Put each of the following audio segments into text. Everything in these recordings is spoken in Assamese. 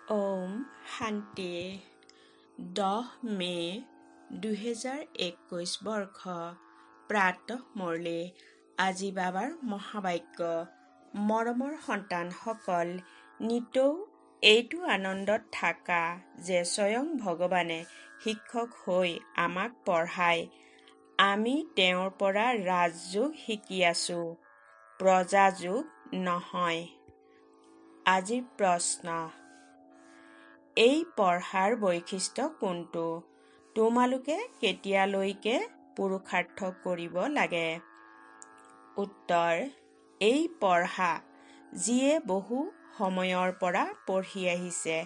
ওম শান্তি 10 মে' 2021 বৰ্ষ প্ৰাতঃ মুৰলী। আজি বাবাৰ মহাবাক্য। মৰমৰ সন্তানসকল, নিতৌ এইটো আনন্দত থাকা যে স্বয়ং ভগৱানে শিক্ষক হৈ আমাক পঢ়ায়। আমি তেওঁৰ পৰা ৰাজযোগ শিকি আছো, প্ৰজাযোগ নহয়। আজিৰ প্ৰশ্ন, এই পঢ়াৰ বৈশিষ্ট্য কোনটো? তোমালোকে কেতিয়ালৈকে পুৰুষাৰ্থ কৰিব লাগে? উত্তৰ, এই পঢ়া যিয়ে বহু সময়ৰ পৰা পঢ়ি আহিছে,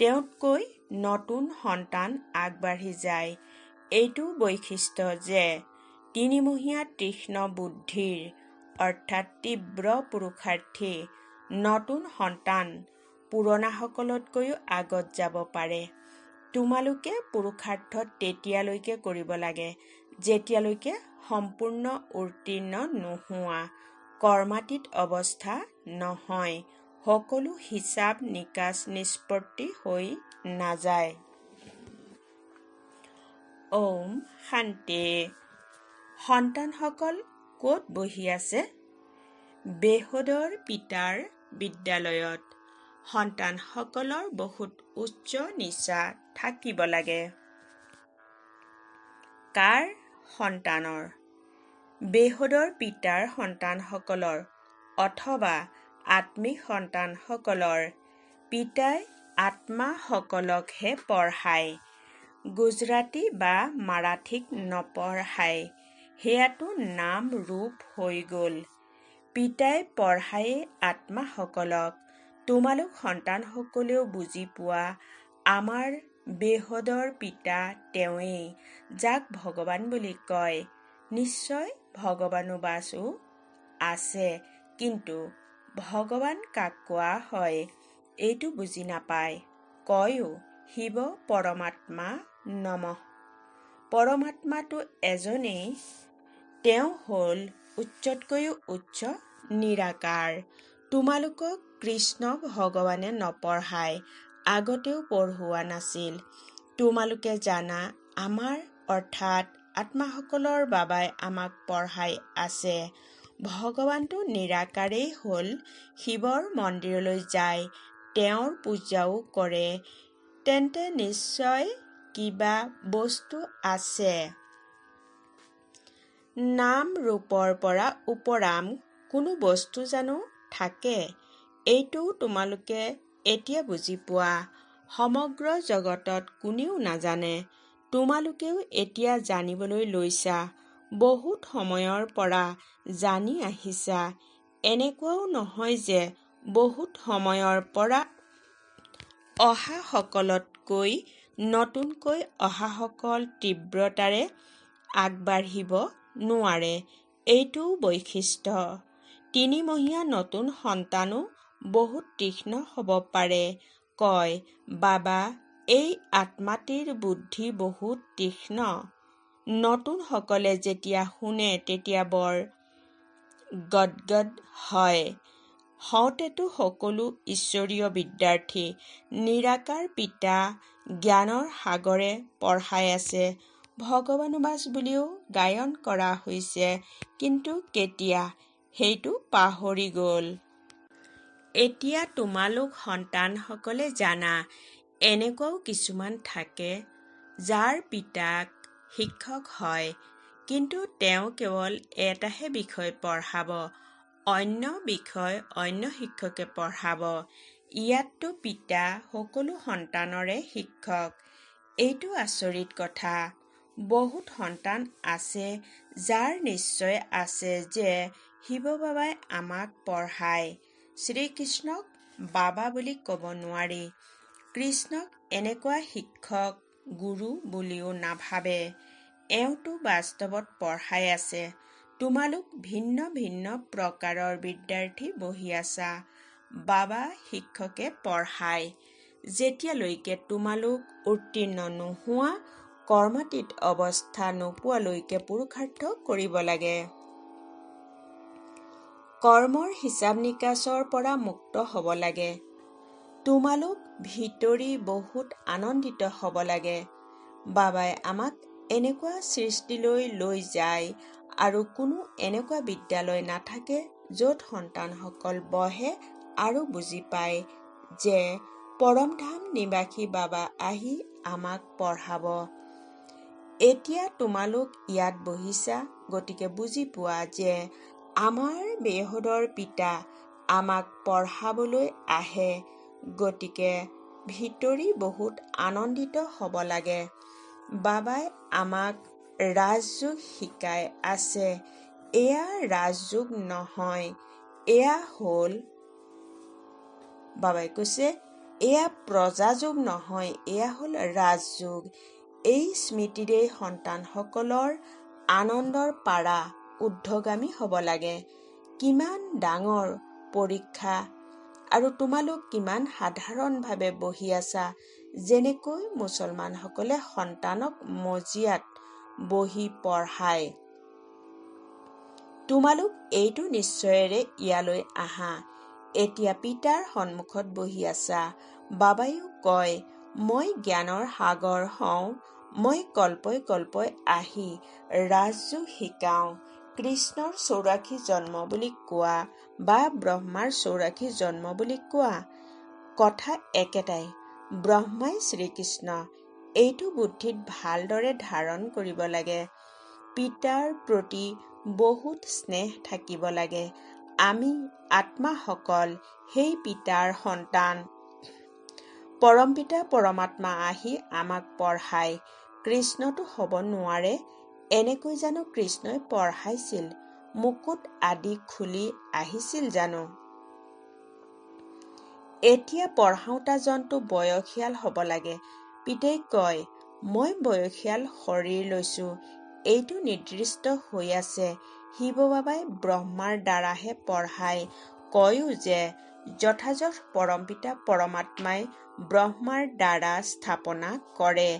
তেওঁতকৈ নতুন সন্তান আগবাঢ়ি যায়। এইটো বৈশিষ্ট্য যে তিনিমহীয়া তীক্ষ্ণ বুদ্ধিৰ অৰ্থাৎ তীব্ৰ পুৰুষাৰ্থী নতুন সন্তান পুৰণাসকলতকৈও আগত যাব পাৰে। তোমালোকে পুৰুষাৰ্থ তেতিয়ালৈকে কৰিব লাগে যেতিয়ালৈকে সম্পূৰ্ণ উত্তীৰ্ণ নোহোৱা, কৰ্মাতীত অৱস্থা নহয়, সকলো হিচাপ নিকাচ নিষ্পত্তি হৈ নাযায়। ওম শান্তি। সন্তানসকল ক'ত বহি আছে? বেহদৰ পিতাৰ বিদ্যালয়ত। সন্তানসকলৰ বহুত উচ্চ নিচা থাকিব লাগে। কাৰ সন্তানৰ? বেহদৰ পিতাৰ সন্তানসকলৰ অথবা আত্মিক সন্তানসকলৰ। পিতাই আত্মাসকলকহে পঢ়ায়, গুজৰাটী বা মাৰাঠীক নপঢ়ায়। সেয়াটো নাম ৰূপ হৈ গ'ল। পিতাই পঢ়ায়েই আত্মাসকলক। তোমালোক সন্তানসকলেও বুজি পোৱা, আমাৰ বেহদৰ পিতা তেওঁৱেই, যাক ভগৱান বুলি কয়। নিশ্চয় ভগৱানুবাসো আছে, কিন্তু ভগৱান কাক কোৱা হয় এইটো বুজি নাপায়। কয়ো শিৱ পৰমাত্মা নমঃ। পৰমাত্মাটো এজনেই, তেওঁ হ'ল উচ্চতকৈও উচ্চ নিৰাকাৰ। তোমালোকক কৃষ্ণ ভগৱানে নপঢ়ায়, আগতেও পঢ়োৱা নাছিল। তোমালোকে জানা, আমাৰ অৰ্থাৎ আত্মাসকলৰ বাবাই আমাক পঢ়াই আছে। ভগৱানটো নিৰাকাৰেই হ'ল। শিৱৰ মন্দিৰলৈ যায়, তেওঁৰ পূজাও কৰে, তেন্তে নিশ্চয় কিবা বস্তু আছে। নাম ৰূপৰ পৰা উপৰাম কোনো বস্তু জানো থাকে? এইটোও তোমালোকে এতিয়া বুজি পোৱা। সমগ্ৰ জগতত কোনেও নাজানে, তোমালোকেও এতিয়া জানিবলৈ লৈছা। বহুত সময়ৰ পৰা জানি আহিছা। এনেকুৱাও নহয় যে বহুত সময়ৰ পৰা অহাসকলতকৈ নতুনকৈ অহাসকল তীব্ৰতাৰে আগবাঢ়িব নোৱাৰে। এইটোও বৈশিষ্ট্য। তিনিমহীয়া নতুন সন্তানো বহুত তীক্ষ্ণ হ'ব পাৰে। কয়, বাবা, এই আত্মাটিৰ বুদ্ধি বহুত তীক্ষ্ণ। নতুনসকলে যেতিয়া শুনে তেতিয়া বৰ গদগদ হয়। হওঁতেতো সকলো ঈশ্বৰীয় বিদ্যাৰ্থী। নিৰাকাৰ পিতা জ্ঞানৰ সাগৰে পঢ়াই আছে। ভগৱানুবাস বুলিও গায়ন কৰা হৈছে, কিন্তু কেতিয়া, সেইটো পাহৰি গ'ল। এতিয়া তোমালোক সন্তানসকলে জানা, এনেকুৱাও কিছুমান থাকে, যাৰ পিতাক শিক্ষক হয়, কিন্তু তেওঁ কেৱল এটাহে বিষয় পঢ়াব, অন্য বিষয় অন্য শিক্ষকে পঢ়াব। ইয়াততো পিতা সকলো সন্তানৰে শিক্ষক। এইটো আচৰিত কথা। বহুত সন্তান আছে, যাৰ নিশ্চয় আছে যে শিৱ বাবাই আমাক পঢ়ায়। শ্ৰীকৃষ্ণক বাবা বুলি ক'ব নোৱাৰি। কৃষ্ণক এনেকুৱা শিক্ষক, গুৰু বুলিও নাভাবে। এওঁতো বাস্তৱত পঢ়াই আছে। তোমালোক ভিন্ন ভিন্ন প্ৰকাৰৰ বিদ্যাৰ্থী বহি আছা। বাবা শিক্ষকে পঢ়ায়। যেতিয়ালৈকে তোমালোক উত্তীৰ্ণ নোহোৱা, কৰ্মাতীত অৱস্থা নোপোৱালৈকে পুৰুষাৰ্থ কৰিব লাগে। কৰ্মৰ হিচাপ নিকাচৰ পৰা মুক্ত হ'ব লাগে। তোমালোক ভিতৰি বহুত আনন্দিত হ'ব লাগে। বাবাই আমাক এনেকুৱা সৃষ্টিলৈ লৈ যায় আৰু কোনো এনেকুৱা বিদ্যালয় নাথাকে য'ত সন্তানসকল বহে আৰু বুজি পায় যে পৰমধাম নিবাসী বাবা আহি আমাক পঢ়াব। এতিয়া তোমালোক ইয়াত বহিছা, গতিকে বুজি পোৱা যে আমাৰ বেহদৰ পিতা আমাক পঢ়াবলৈ আহে, গতিকে ভিতৰি বহুত আনন্দিত হ'ব লাগে। বাবাই আমাক ৰাজযোগ শিকাই আছে। এয়া ৰাজযোগ নহয়, এয়া হ'ল, বাবাই কৈছে, এয়া প্ৰজাযোগ নহয়, এয়া হ'ল ৰাজযোগ। এই স্মৃতিৰেই সন্তানসকলৰ আনন্দৰ পাৰা ঊৰ্ধ্বগামী হ'ব লাগে। কিমান ডাঙৰ পৰীক্ষা আৰু তোমালোক কিমান সাধাৰণভাৱে বহি আছা, যেনেকৈ মুছলমানসকলে সন্তানক মজিয়াত বহি পঢ়ায়। তোমালোক এইটো নিশ্চয়েৰে ইয়ালৈ আহা। এতিয়া পিতাৰ সন্মুখত বহি আছা। বাবাইও কয়, মই জ্ঞানৰ সাগৰ হওঁ, মই কল্পই কল্পই আহি ৰাজযোগ শিকাওঁ। কৃষ্ণৰ 84 জন্ম বুলি কোৱা বা ব্ৰহ্মাৰ 84 জন্ম বুলি কোৱা, কথা একেটাই। ব্ৰহ্মাই শ্ৰীকৃষ্ণ। এইটো বুদ্ধিত ভালদৰে ধাৰণ কৰিব লাগে। পিতাৰ প্ৰতি বহুত স্নেহ থাকিব লাগে। আমি আত্মাসকল সেই পিতাৰ সন্তান। পৰমপিতা পৰমাত্মা আহি আমাক পঢ়ায়। কৃষ্ণটো হ'ব নোৱাৰে, এনেকৈ জানো কৃষ্ণই পঢ়াইছিল? মুকুট আদি খুলি আহিছিল জানো? এতিয়া পঢ়াওঁতাজনটো বয়সীয়াল হ'ব লাগে। পিতাই কয়, মই বয়সীয়াল শৰীৰ লৈছোঁ, এইটো নিৰ্দিষ্ট হৈ আছে। শিৱ বাবাই ব্ৰহ্মাৰ দ্বাৰাহে পঢ়ায়। কয়ো যে যথাযথ পৰমপিতা পৰমাত্মাই ব্ৰহ্মাৰ দ্বাৰা স্থাপনা কৰে।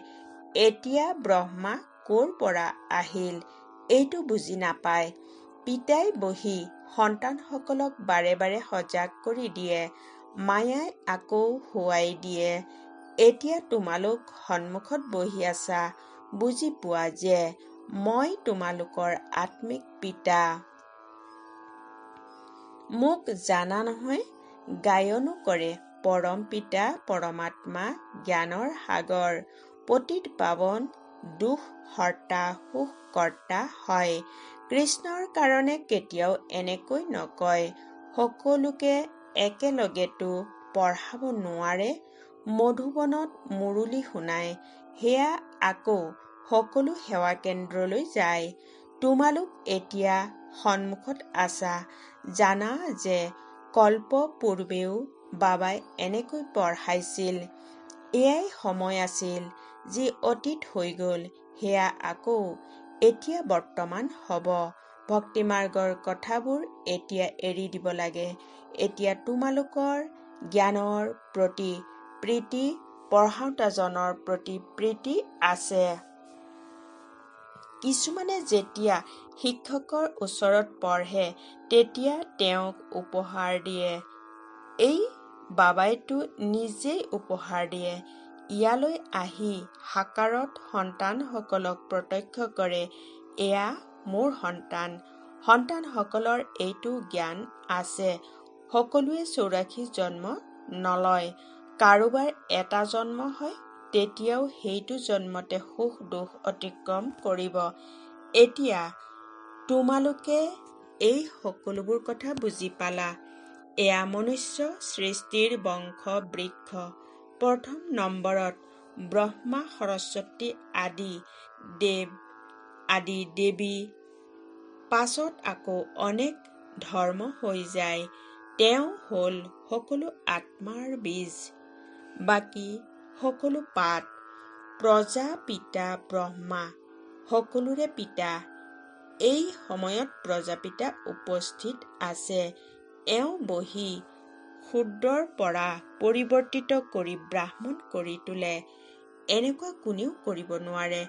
এতিয়া ব্ৰহ্মা ক'ৰ পৰা আহিল এইটো বুজি নাপায়। পিতাই বহি সন্তানসকলক বাৰে বাৰে সজাগ কৰি দিয়ে। মায়াই আকৌ শুৱাই দিয়ে। এতিয়া তোমালোক সন্মুখত বহি আছা, বুজি পোৱা যে মই তোমালোকৰ আত্মিক পিতা। মোক জানা নহয়? গায়নো কৰে, পৰম পিতা পৰমাত্মা জ্ঞানৰ সাগৰ, পতিত পাৱন, দুখ হৰ্তা, সুখ কৰ্তা হয়। কৃষ্ণৰ কাৰণে কেতিয়াও এনেকৈ নকয়। সকলোকে একেলগেতো পঢ়াব নোৱাৰে। মধুবনত মুৰুলী শুনায়, সেয়া আকৌ সকলো সেৱা কেন্দ্ৰলৈ যায়। তোমালোক এতিয়া সন্মুখত আছা, জানা যে কল্প পূৰ্বেও বাবাই এনেকৈ পঢ়াইছিল। এয়াই সময় আছিল যি অতীত হৈ গ'ল, সেয়া আকৌ এতিয়া বৰ্তমান হ'ব। ভক্তিমাৰ্গৰ কথাবোৰ এতিয়া এৰি দিব লাগে। এতিয়া তোমালোকৰ জ্ঞানৰ প্ৰতি প্ৰীতি, পঢ়াওঁতাজনৰ প্ৰতি প্ৰীতি আছে। কিছুমানে যেতিয়া শিক্ষকৰ ওচৰত পঢ়ে, তেতিয়া তেওঁক উপহাৰ দিয়ে। এই বাবাইতো নিজেই উপহাৰ দিয়ে। ইয়ালৈ আহি সাকাৰত সন্তানসকলক প্ৰত্যক্ষ কৰে, এয়া মোৰ সন্তান। সন্তানসকলৰ এইটো জ্ঞান আছে। সকলোৱে 84 জন্ম নলয়। কাৰোবাৰ এটা জন্ম হয়, তেতিয়াও সেইটো জন্মতে সুখ দুখ অতিক্ৰম কৰিব। এতিয়া তোমালোকে এই সকলোবোৰ কথা বুজি পালা। এয়া মনুষ্য সৃষ্টিৰ বংশ বৃক্ষ। প্ৰথম নম্বৰত ব্ৰহ্মা সৰস্বতী আদি দেৱী, পাছত আকৌ অনেক ধৰ্ম হৈ যায়। তেওঁ হ'ল সকলো আত্মাৰ বীজ, বাকী সকলো পাত। প্ৰজাপিতা ব্ৰহ্মা সকলোৰে পিতা। এই সময়ত প্ৰজাপিতা উপস্থিত আছে। এওঁ বহি শূদ্ৰৰ পৰা পৰিৱৰ্তিত কৰি ব্ৰাহ্মণ কৰি তোলে। এনেকুৱা কোনেও কৰিব নোৱাৰে।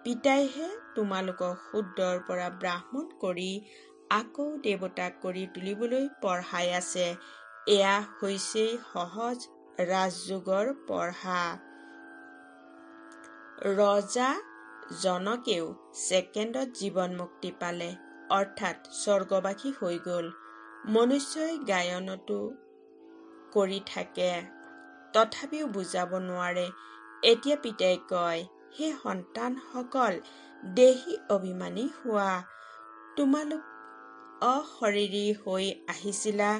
পিতাইহে তোমালোকক শূদ্ৰৰ পৰা ব্ৰাহ্মণ কৰি আকৌ দেৱতা কৰি তুলিবলৈ পঢ়াই আছে। এয়া হৈছেই সহজ ৰাজযোগৰ পঢ়া। ৰজা জনকেও ছেকেণ্ডত জীৱন মুক্তি পালে, অৰ্থাৎ স্বৰ্গবাসী হৈ গ'ল। মনুষ্যই গায়নতো কৰি থাকে, তথাপিও বুজাব নোৱাৰে। এতিয়া পিতাই কয়, হে সন্তানসকল, দেহী অভিমানী হোৱা। তোমালোক অশৰীৰী হৈ আহিছিলা,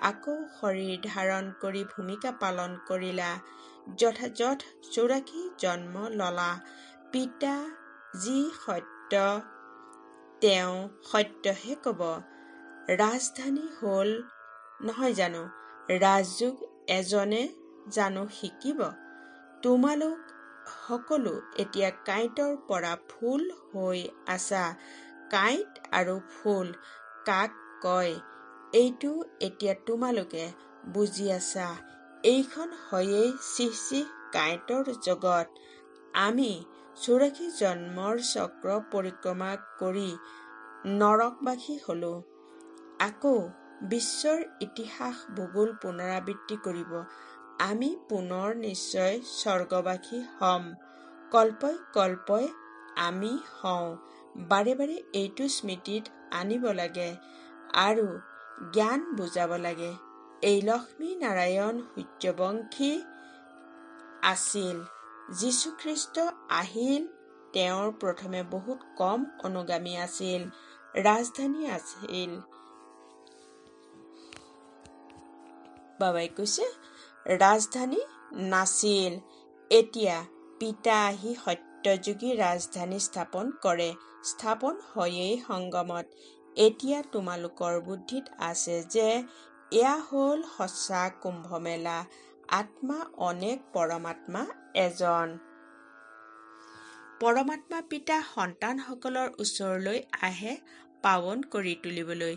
আকৌ শৰীৰ ধাৰণ কৰি ভূমিকা পালন কৰিলা, যথাযথ 84 জন্ম ললা। পিতা যি সত্য তেওঁ সত্যহে কব। ৰাজধানী হ'ল নহয় জানো? ৰাজযোগ এজনে জানো শিকিব? তোমালোক সকলো এতিয়া কাঁইটৰ পৰা ফুল হৈ আছা। কাঁইট আৰু ফুল কাক কয় এইটো এতিয়া তোমালোকে বুজি আছা। এইখন হয়েই চিহ কাঁইটৰ জগত। আমি 84 জন্মৰ চক্ৰ পৰিক্ৰমা কৰি নৰকবাসী হলো। আকৌ বিশ্বৰ ইতিহাস ভূগোল পুনৰাবৃত্তি কৰিব। আমি পুনৰ নিশ্চয় স্বৰ্গবাসী হম। কল্পই কল্পই আমি হওঁ। বাৰে বাৰে এইটো স্মৃতিত আনিব লাগে আৰু জ্ঞান বুজাব লাগে। এই লক্ষ্মী নাৰায়ণ সূৰ্যবংশী আছিল। যীশুখ্ৰীষ্ট আহিল। তেওঁৰ প্ৰথমে বহুত কম অনুগামী আছিল। ৰাজধানী আছিল। বাবাই কৈছে ৰাজধানী নাছিল। এতিয়া পিতা আহি সত্যযুগী ৰাজধানী স্থাপন কৰে। স্থাপন হয়েই সংগমত। এতিয়া তোমালোকৰ বুদ্ধিত আছে যে এয়া হ'ল সঁচা কুম্ভমেলা। আত্মা অনেক, পৰমাত্মা এজন। পৰমাত্মা পিতা সন্তানসকলৰ ওচৰলৈ আহে পাৱন কৰি তুলিবলৈ।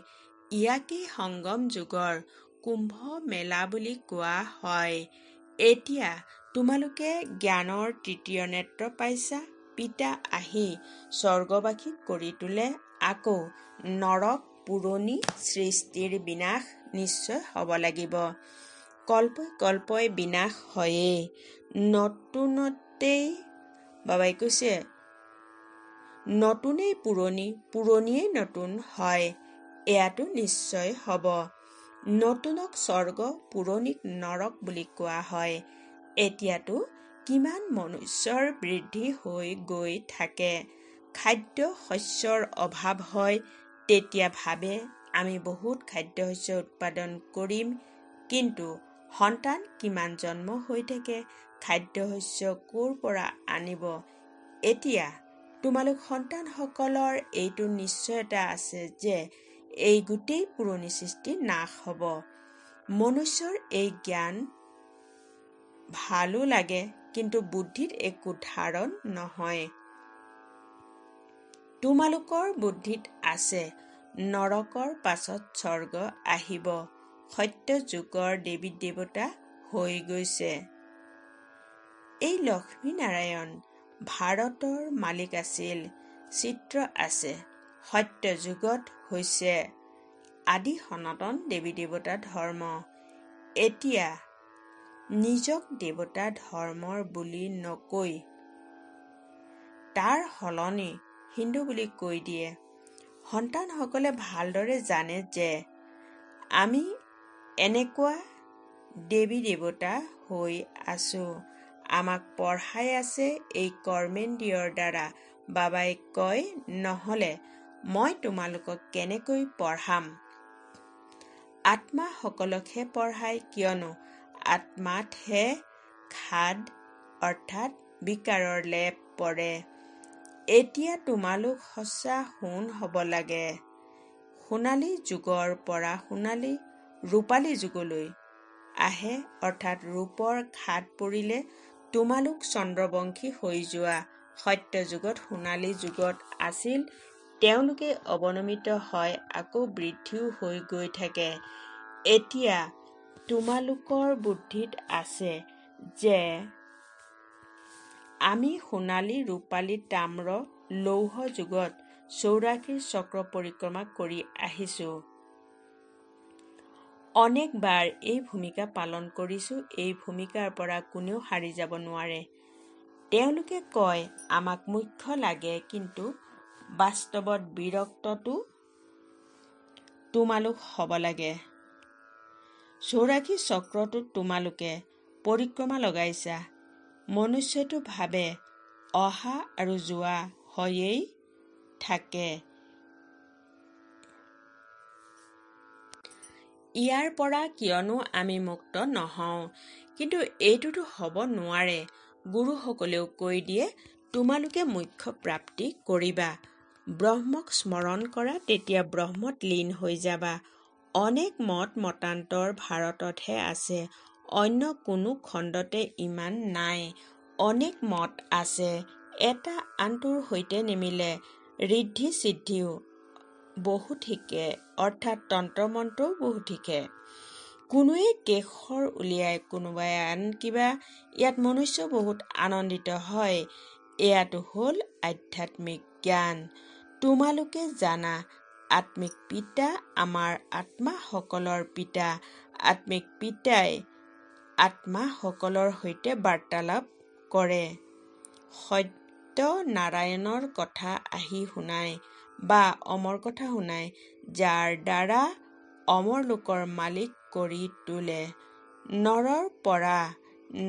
ইয়াকেই সংগম যুগৰ কুম্ভ মেলা বুলি কোৱা হয়। এতিয়া তোমালোকে জ্ঞানৰ তৃতীয় নেত্ৰ পাইছা। পিতা আহি স্বৰ্গবাসী কৰি তোলে। আকৌ নৰক পুৰণি সৃষ্টিৰ বিনাশ নিশ্চয় হ'ব লাগিব। কল্পই কল্পই বিনাশ হয়েই। নতুনতেই বাবাই কৈছে নতুনেই পুৰণি, পুৰণিয়েই নতুন হয়। এয়াতো নিশ্চয় হ'ব। নতুনক স্বৰ্গ, পুৰণিক নৰক বুলি কোৱা হয়। এতিয়াতো কিমান মনুষ্যৰ বৃদ্ধি হৈ গৈ থাকে। খাদ্য শস্যৰ অভাৱ হয়। তেতিয়া ভাবে আমি বহুত খাদ্য শস্য উৎপাদন কৰিম। কিন্তু সন্তান কিমান জন্ম হৈ থাকে, খাদ্য শস্য ক'ৰ পৰা আনিব? এতিয়া তোমালোক সন্তানসকলৰ এইটো নিশ্চয়তা আছে যে এই গোটেই পুৰণি সৃষ্টি নাশ হ'ব। মনুষ্যৰ এই জ্ঞান ভালো লাগে, কিন্তু বুদ্ধিত একো ধাৰণ নহয়। তোমালোকৰ বুদ্ধিত আছে নৰকৰ পাছত স্বৰ্গ আহিব। সত্য যুগৰ দেৱী দেৱতা হৈ গৈছে। এই লক্ষ্মী নাৰায়ণ ভাৰতৰ মালিক আছিল। চিত্ৰ আছে। সত্য যুগত হৈছে আদি সনাতন দেৱী দেৱতা ধৰ্ম। এতিয়া নিজক দেৱতা ধৰ্মৰ বুলি নকৈ তাৰ সলনি হিন্দু বুলি কৈ দিয়ে। সন্তানসকলে ভালদৰে জানে যে আমি এনেকুৱা দেৱী দেৱতা হৈ আছো। আমাক পঢ়াই আছে এই কৰ্মেন্দ্ৰিয়ৰ দ্বাৰা। বাবাই কয় নহ'লে মই তোমালোকক কেনেকৈ পঢ়াম? আত্মাসকলকহে পঢ়ায়, কিয়নো আত্মাতহে খাদ অৰ্থাৎ বিকাৰৰ লেপ পৰে। এতিয়া তোমালোক সঁচা সোণ হ'ব লাগে। সোণালী যুগৰ পৰা সোণালী ৰূপালী যুগলৈ আহে, অৰ্থাৎ ৰূপৰ খাদ পৰিলে তোমালোক চন্দ্ৰবংশী হৈ যোৱা। সত্য যুগত সোণালী যুগত আছিল। তেওঁলোকে অৱনমিত হয়, আকৌ বৃদ্ধিও হৈ গৈ থাকে। এতিয়া তোমালোকৰ বুদ্ধিত আছে যে আমি সোণালী, ৰূপালী, তাম্ৰ, লৌহ যুগত 84 চক্ৰ পৰিক্ৰমা কৰি আহিছো। অনেকবাৰ এই ভূমিকা পালন কৰিছোঁ। এই ভূমিকাৰ পৰা কোনেও সাৰি যাব নোৱাৰে। তেওঁলোকে কয় আমাক মুখ্য লাগে, কিন্তু বাস্তৱত বিৰক্তটো তোমালোক হ'ব লাগে। চৌৰাশী চক্ৰটোত তোমালোকে পৰিক্ৰমা লগাইছা। মনুষ্যটো ভাবে অহা আৰু যোৱা হৈয়েই থাকে। ইয়াৰ পৰা কিয়নো আমি মুক্ত নহওঁ? কিন্তু এইটোতো হ'ব নোৱাৰে। গুৰুসকলেও কৈ দিয়ে তোমালোকে মোক্ষ প্ৰাপ্তি কৰিবা, ব্ৰহ্মক স্মৰণ কৰা, তেতিয়া ব্ৰহ্মত লীন হৈ যাবা। অনেক মত মতান্তৰ ভাৰততহে আছে, অন্য কোনো খণ্ডতে ইমান নাই। অনেক মত আছে, এটা আনটোৰ সৈতে নিমিলে। ঋদ্ধি সিদ্ধিও বহুত শিকে, অৰ্থাৎ তন্ত্ৰ মন্ত্ৰও বহুত শিকে। কোনোৱে কেশৰ উলিয়াই, কোনোবাই আন কিবা। ইয়াত মনুষ্য বহুত আনন্দিত হয়। এয়াটো হ'ল আধ্যাত্মিক জ্ঞান। তোমালোকে জানা আত্মিক পিতা আমাৰ আত্মাসকলৰ পিতা। আত্মিক পিতাই আত্মাসকলৰ সৈতে বাৰ্তালাপ কৰে, সত্য নাৰায়ণৰ কথা আহি শুনায় বা অমৰ কথা শুনায়, যাৰ দ্বাৰা অমৰ লোকৰ মালিক কৰি তোলে, নৰৰ পৰা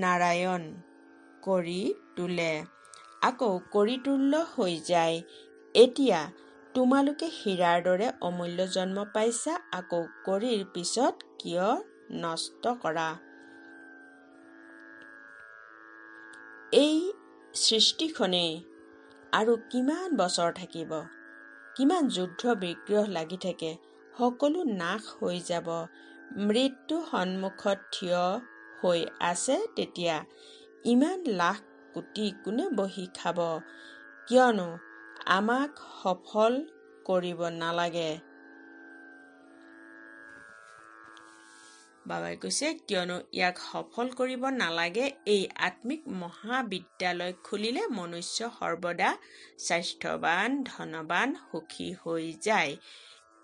নাৰায়ণ কৰি তোলে, আকৌ কৰি তুল্য হৈ যায়। এতিয়া তোমালোকে হীৰাৰ দৰে অমূল্য জন্ম পাইছা, আকৌ কৰিৰ পিছত কিয় নষ্ট কৰা? এই সৃষ্টিখনেই আৰু কিমান বছৰ থাকিব? কিমান যুদ্ধ বিগ্ৰহ লাগি থাকে, সকলো নাশ হৈ যাব। মৃত্যু সন্মুখত থিয় হৈ আছে, তেতিয়া ইমান লাখ কোটি কোনে বহি খাব? কিয়নো আমাক সফল কৰিব নালাগে। বাবাই কৈছে কিয়নো ইয়াক সফল কৰিব নালাগে। এই আত্মিক মহাবিদ্যালয় খুলিলে মনুষ্য সৰ্বদা স্বাস্থ্যৱান, ধনৱান, সুখী হৈ যায়।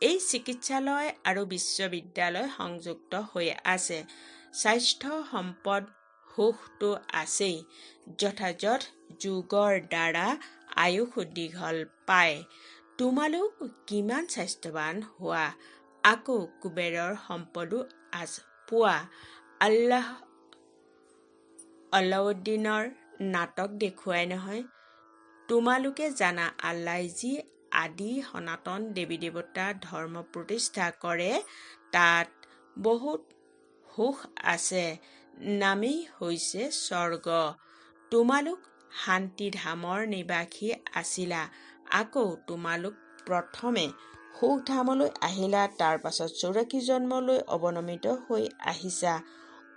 এই চিকিৎসালয় আৰু বিশ্ববিদ্যালয় সংযুক্ত হৈ আছে। স্বাস্থ্য সম্পদ সুখটো আছেই, যথাযথ যোগৰ দ্বাৰা আয়ুস দীঘল পায়। তোমালোক কিমান স্বাস্থ্যৱান হোৱা, আকৌ কুবেৰৰ সম্পদো পোৱা। আলাউদ্দিনৰ নাটক দেখুৱাই নহয়। তোমালোকে জানা আল্লাই যি আদি সনাতন দেৱী দেৱতা ধৰ্ম প্ৰতিষ্ঠা কৰে, তাত বহুত সুখ আছে, নামেই হৈছে স্বৰ্গ। তোমালোক শান্তিধামৰ নিবাসী আছিলা, আকৌ তোমালোক প্ৰথমে সুখধামলৈ আহিলা, তাৰ পাছত 84 জন্মলৈ অৱনমিত হৈ আহিছা।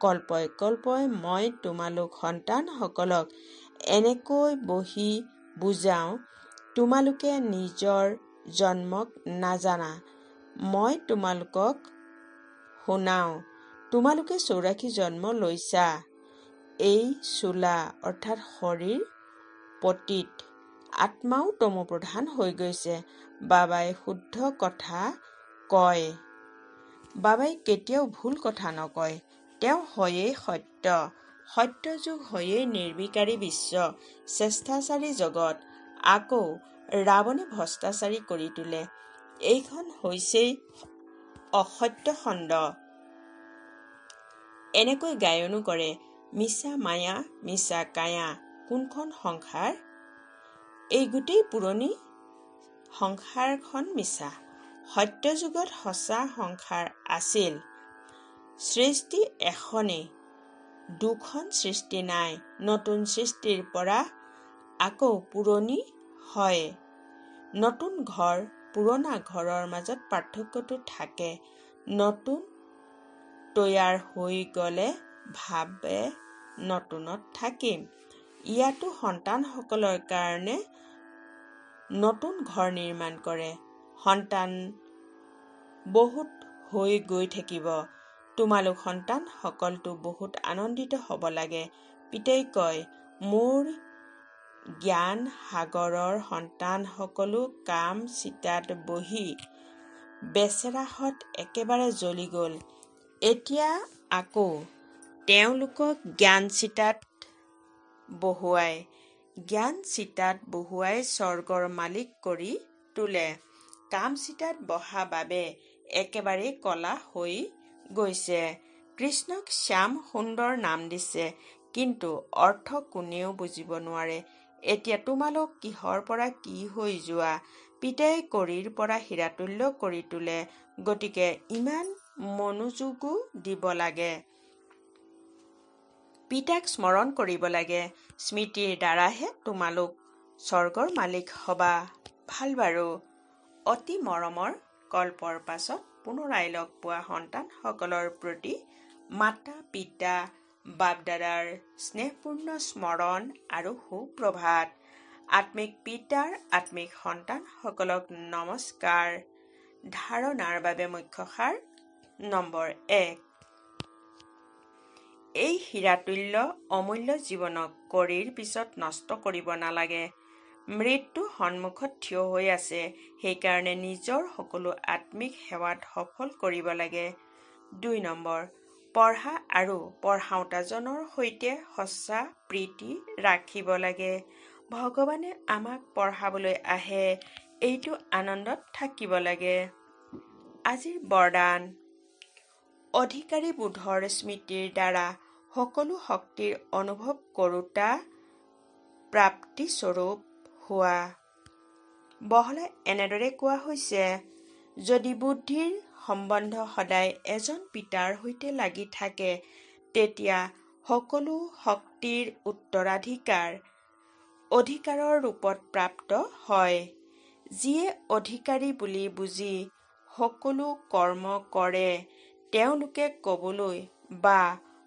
কল্পই কল্পই মই তোমালোক সন্তানসকলক এনেকৈ বহি বুজাওঁ, তোমালোকে নিজৰ জন্মক নাজানা, মই তোমালোকক শুনাওঁ। তোমালোকে 84 জন্ম লৈছা। এই চোলা অৰ্থাৎ শৰীৰ পতীত, আত্মাও তমোপ্ৰধান হৈ গৈছে। বাবাই শুদ্ধ কথা কয়। বাবাই কেতিয়াও ভুল কথা নকয়। তেওঁ হয়েই সত্য, সত্যযুগ হয়েই নিৰ্বিকাৰী বিশ্ব, শ্ৰেষ্ঠাচাৰী জগত। আকৌ ৰাৱণে ভ্ৰষ্টাচাৰী কৰি তোলে। এইখন হৈছেই অসত্য খণ্ড। এনেকৈ গায়নো কৰে, মিছা মায়া মিছা কায়া, কোনখন সংসাৰ? এই গোটেই পুৰণি সংসাৰখন মিছা। সত্যযুগত সঁচা সংসাৰ আছিল। সৃষ্টি এখনেই, দুখন সৃষ্টি নাই। নতুন সৃষ্টিৰ পৰা আকৌ পুৰণি হয়। নতুন ঘৰ, পুৰণা ঘৰৰ মাজত পাৰ্থক্যটো থাকে। নতুন তৈয়াৰ হৈ গ'লে ভাবে নতুনত থাকিম। ইয়াতো সন্তানসকলৰ কাৰণে নতুন ঘৰ নিৰ্মাণ কৰে। সন্তান বহুত হৈ গৈ থাকিব। তোমালোক সন্তানসকলতো বহুত আনন্দিত হ'ব লাগে। পিতাই কয়, মোৰ জ্ঞান সাগৰৰ সন্তানসকলো কাম চিতাত বহি বেচেৰাহঁত একেবাৰে জ্বলি গ'ল। এতিয়া আকৌ তেওঁলোকক জ্ঞান চিতাত বহুৱাই স্বৰ্গৰ মালিক কৰি তোলে। কাম চিতাত বহা বাবে একেবাৰেই কলা হৈ গৈছে। কৃষ্ণক শ্যাম সুন্দৰ নাম দিছে, কিন্তু অৰ্থ কোনেও বুজিব নোৱাৰে। এতিয়া তোমালোক কিহৰ পৰা কি হৈ যোৱা? পিতাই কড়িৰ পৰা হীৰাতুল্য কৰি তোলে, গতিকে ইমান মনোযোগো দিব লাগে। পিতাক স্মৰণ কৰিব লাগে। স্মৃতিৰ দ্বাৰাহে তোমালোক স্বৰ্গৰ মালিক হবা। ভাল বাৰু। অতি মৰমৰ কল্পৰ পাছত পুনৰাই লগ পোৱা সন্তানসকলৰ প্ৰতি মাতা পিতা বাপ-দাদাৰ স্নেহপূৰ্ণ স্মৰণ আৰু সুপ্ৰভাত। আত্মিক পিতাৰ আত্মিক সন্তানসকলক নমস্কাৰ। ধাৰণাৰ বাবে মুখ্য সাৰ নম্বৰ 1। এই হীৰাতুল্য অমূল্য জীৱনক কড়িৰ পিছত নষ্ট কৰিব নালাগে। মৃত্যু সন্মুখত থিয় হৈ আছে, সেইকাৰণে নিজৰ সকলো আত্মিক সেৱাত সফল কৰিব লাগে। 2 নম্বৰ, পঢ়া আৰু পঢ়াওঁতাজনৰ সৈতে সঁচা প্ৰীতি ৰাখিব লাগে। ভগৱানে আমাক পঢ়াবলৈ আহে, এইটো আনন্দত থাকিব লাগে। আজিৰ বৰদান: অধিকাৰী বোধৰ স্মৃতিৰ দ্বাৰা সকলো শক্তিৰ অনুভৱ কৰোঁতা প্ৰাপ্তিস্বৰূপ হোৱা। বহলাই এনেদৰে কোৱা হৈছে: যদি বুদ্ধিৰ সম্বন্ধ সদায় এজন পিতাৰ সৈতে লাগি থাকে, তেতিয়া সকলো শক্তিৰ উত্তৰাধিকাৰ অধিকাৰৰ ৰূপত প্ৰাপ্ত হয়। যিয়ে অধিকাৰী বুলি বুজি সকলো কৰ্ম কৰে, তেওঁলোকে ক'বলৈ বা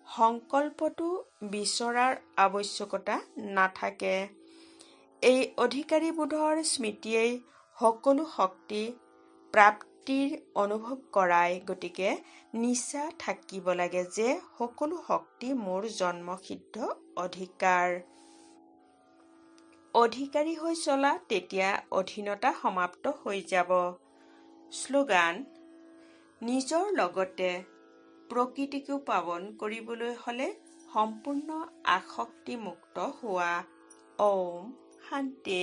সংকল্পটো বিচৰাৰ আৱশ্যকতা নাথাকে। এই অধিকাৰীবোধৰ স্মৃতিয়েই সকলো শক্তি প্ৰাপ্তিৰ অনুভৱ কৰায়। গতিকে নিশ্চা থাকিব লাগে যে সকলো শক্তি মোৰ জন্মসিদ্ধ অধিকাৰ। অধিকাৰী হৈ চলা, তেতিয়া অধীনতা সমাপ্ত হৈ যাব। শ্লোগান: নিজৰ লগতে প্ৰকৃতিকো পাৱন কৰিবলৈ হ'লে সম্পূৰ্ণ আসক্তিমুক্ত হোৱা। ওম শান্তি।